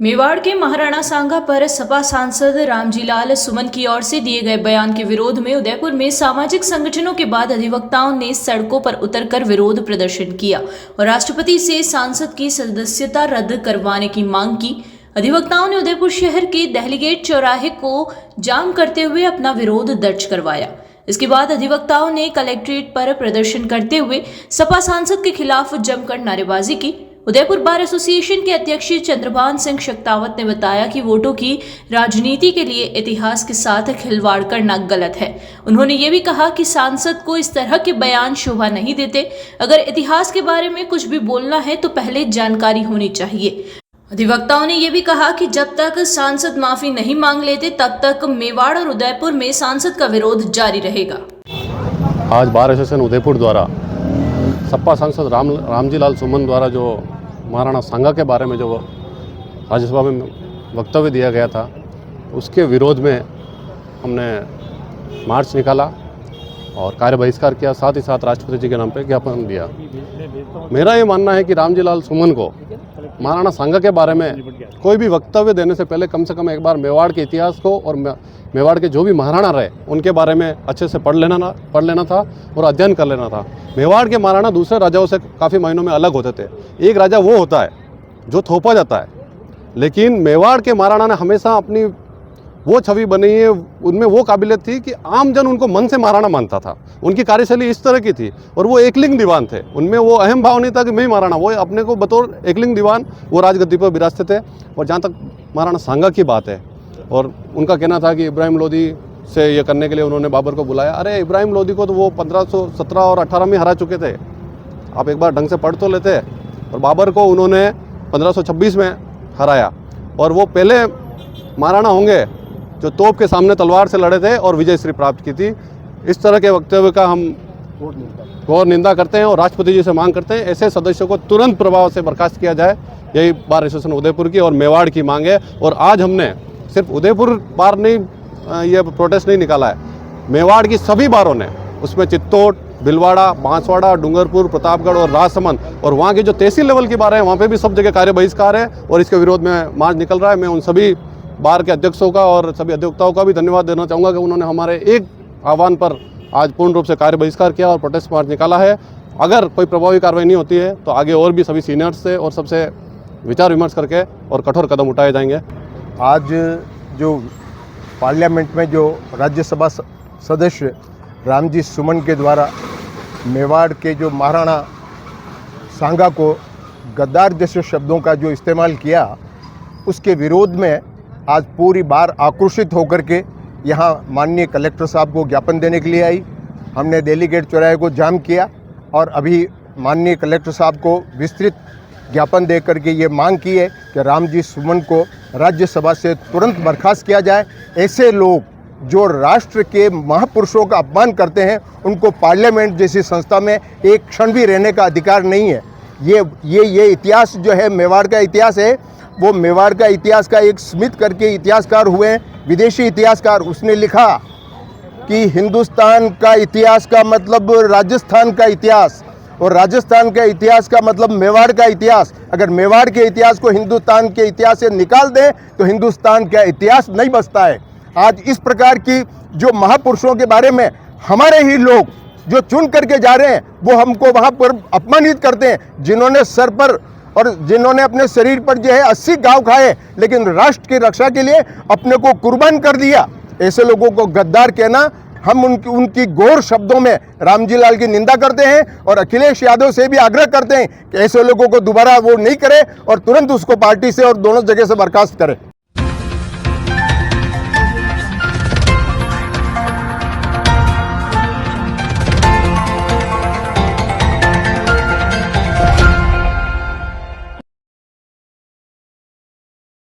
मेवाड़ के महाराणा सांगा पर सपा सांसद रामजीलाल सुमन की ओर से दिए गए बयान के विरोध में उदयपुर में सामाजिक संगठनों के बाद अधिवक्ताओं ने सड़कों पर उतरकर विरोध प्रदर्शन किया और राष्ट्रपति से सांसद की सदस्यता रद्द करवाने की मांग की। अधिवक्ताओं ने उदयपुर शहर के दहलीगेट चौराहे को जाम करते हुए अपना विरोध दर्ज करवाया। इसके बाद अधिवक्ताओं ने कलेक्ट्रेट पर प्रदर्शन करते हुए सपा सांसद के खिलाफ जमकर नारेबाजी की। उदयपुर बार एसोसिएशन के अध्यक्ष चंद्रभान सिंह शक्तावत ने बताया कि वोटों की राजनीति के लिए इतिहास के साथ खिलवाड़ करना गलत है। उन्होंने ये भी कहा कि सांसद को इस तरह के बयान शोभा नहीं देते। अगर इतिहास के बारे में कुछ भी बोलना है तो पहले जानकारी होनी चाहिए। अधिवक्ताओं ने यह भी कहा कि जब तक सांसद माफी नहीं मांग लेते तब तक मेवाड़ और उदयपुर में सांसद का विरोध जारी रहेगा। आज बार एसोसिएशन उदयपुर द्वारा सपा सांसद रामजीलाल सुमन द्वारा जो महाराणा सांगा के बारे में जो राज्यसभा में वक्तव्य दिया गया था, उसके विरोध में हमने मार्च निकाला और कार्य बहिष्कार किया। साथ ही साथ राष्ट्रपति जी के नाम पे ज्ञापन दिया। मेरा ये मानना है कि रामजीलाल सुमन को महाराणा सांगा के बारे में कोई भी वक्तव्य देने से पहले कम एक बार मेवाड़ के इतिहास को और मेवाड़ के जो भी महाराणा रहे उनके बारे में अच्छे से पढ़ लेना था और अध्ययन कर लेना था। मेवाड़ के महाराणा दूसरे राजाओं से काफ़ी मायनों में अलग होते थे। एक राजा वो होता है जो थोपा जाता है, लेकिन मेवाड़ के महाराणा ने हमेशा अपनी वो छवि बनी है, उनमें वो काबिलियत थी कि आम जन उनको मन से महाराणा मानता था। उनकी कार्यशैली इस तरह की थी और वो एकलिंग दीवान थे। उनमें वो अहम भाव नहीं था कि मैं ही महाराणा, वो अपने को बतौर एकलिंग दीवान वो राजगद्दी पर विराजते थे। और जहाँ तक महाराणा सांगा की बात है, और उनका कहना था कि इब्राहिम लोदी से ये करने के लिए उन्होंने बाबर को बुलाया। अरे इब्राहिम लोदी को तो वो 1517 और 18 में हरा चुके थे। आप एक बार ढंग से पढ़ तो लेते। और बाबर को उन्होंने 1526 में हराया और वो पहले महाराणा होंगे जो तोप के सामने तलवार से लड़े थे और विजयश्री प्राप्त की थी। इस तरह के वक्तव्य का हम घोर निंदा करते हैं और राष्ट्रपति जी से मांग करते हैं ऐसे सदस्यों को तुरंत प्रभाव से बर्खास्त किया जाए। यही बार एसोसिएशन उदयपुर की और मेवाड़ की मांग है। और आज हमने सिर्फ उदयपुर बार नहीं ये प्रोटेस्ट नहीं निकाला है, मेवाड़ की सभी बारों ने, उसमें चित्तौड़, भीलवाड़ा, बांसवाड़ा, डूंगरपुर, प्रतापगढ़ और राजसमंद और वहाँ की जो तहसील लेवल की बार है वहाँ पे भी सब जगह कार्य बहिष्कार है और इसके विरोध में मार्च निकल रहा है। मैं उन सभी बार के अध्यक्षों का और सभी अधिवक्ताओं का भी धन्यवाद देना चाहूँगा कि उन्होंने हमारे एक आह्वान पर आज पूर्ण रूप से कार्य बहिष्कार किया और प्रोटेस्ट मार्च निकाला है। अगर कोई प्रभावी कार्रवाई नहीं होती है तो आगे और भी सभी सीनियर्स से और सबसे विचार विमर्श करके और कठोर कदम उठाए जाएंगे। आज जो पार्लियामेंट में जो राज्यसभा सदस्य रामजी सुमन के द्वारा मेवाड़ के जो महाराणा सांगा को गद्दार जैसे शब्दों का जो इस्तेमाल किया, उसके विरोध में आज पूरी बार आक्रोशित होकर के यहाँ माननीय कलेक्टर साहब को ज्ञापन देने के लिए आई। हमने दहलीगेट चौराहे को जाम किया और अभी माननीय कलेक्टर साहब को विस्तृत ज्ञापन दे करके ये मांग की है कि रामजी सुमन को राज्यसभा से तुरंत बर्खास्त किया जाए। ऐसे लोग जो राष्ट्र के महापुरुषों का अपमान करते हैं, उनको पार्लियामेंट जैसी संस्था में एक क्षण भी रहने का अधिकार नहीं है। ये इतिहास जो है मेवाड़ का इतिहास है, वो मेवाड़ का इतिहास का एक स्मिथ करके इतिहासकार हुए हैं, विदेशी इतिहासकार। उसने लिखा कि हिंदुस्तान का इतिहास का मतलब राजस्थान का इतिहास और राजस्थान का इतिहास का मतलब मेवाड़ का इतिहास। अगर मेवाड़ के इतिहास को हिंदुस्तान के इतिहास से निकाल दें तो हिंदुस्तान का इतिहास नहीं बचता है। आज इस प्रकार की जो महापुरुषों के बारे में हमारे ही लोग जो चुन करके जा रहे हैं, वो हमको वहाँ पर अपमानित करते हैं। जिन्होंने सर पर और जिन्होंने अपने शरीर पर जो है 80 घाव खाए, लेकिन राष्ट्र की रक्षा के लिए अपने को कुर्बान कर दिया, ऐसे लोगों को गद्दार कहना, हम उनकी घोर शब्दों में रामजीलाल की निंदा करते हैं और अखिलेश यादव से भी आग्रह करते हैं कि ऐसे लोगों को दोबारा वो नहीं करे और तुरंत उसको पार्टी से और दोनों जगह से बर्खास्त करे।